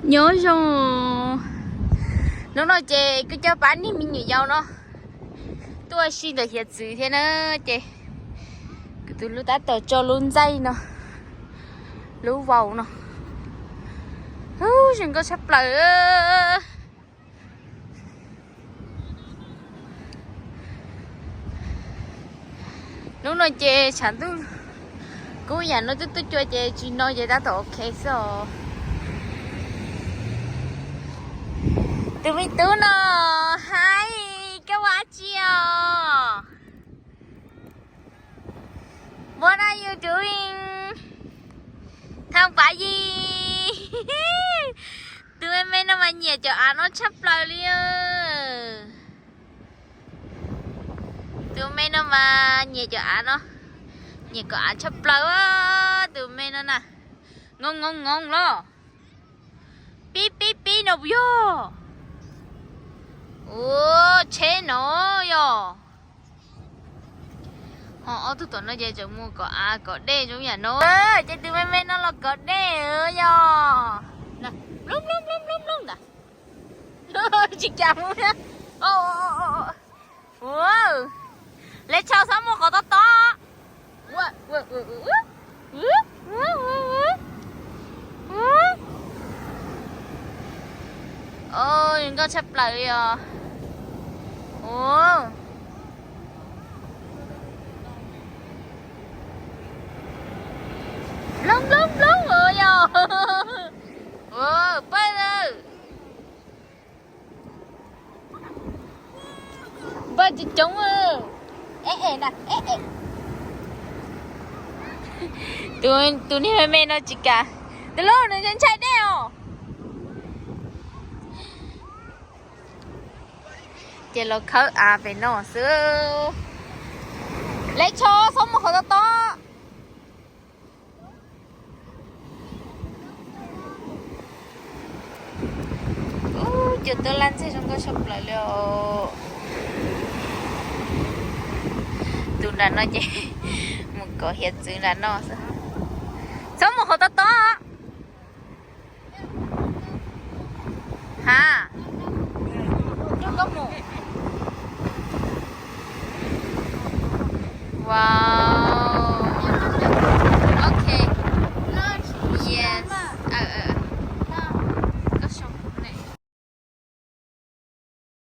nhớ rồi nó nói chè cứ cho bán đi mình nhiều dâu nó tôi xin được hiện sự thế nữa chè từ lúc ta tờ cho luôn dây nó lú vào nó đừng có sắp lại lúc nói chè chẳng tôi cố nhà nó tôi cho chè chỉ nói vậy ta tổ ok rồi tụi mình tú nó hi cái quá chiều what are you doing thằng phải gì tụi em nó mà nhẹ cho ăn nó chấp lời liền tụi em nó mà nhẹ cho ăn nó nhẹ có ăn chấp lời á tụi em nó nè ngon ngon ngon lo pi pi pi nó vô 오, 쟤 넣어요. tôi tưởng nó về chỗ mua có đê giống nhà nó. Chị từ mấy nó là có đê ơi yo. Nè, lúc nè. Chị chào mua nha. Wow. Lấy cho sao mua có to. Ôi, có chấp lại à. Ồ. Lông rồi à. Ồ, bay rồi. Bay chị trống ơi. Ê nè, ê. Tụi này mẹ nó chị cả. Từ lâu nó chân chạy đeo. chị lo khơi à về nó xưa lấy cho xong một hồi to chưa tôi lên xe trong cái shop lại liệu tụi nó chị một có hiện sự là nó xong một hồi to ha chưa có một wow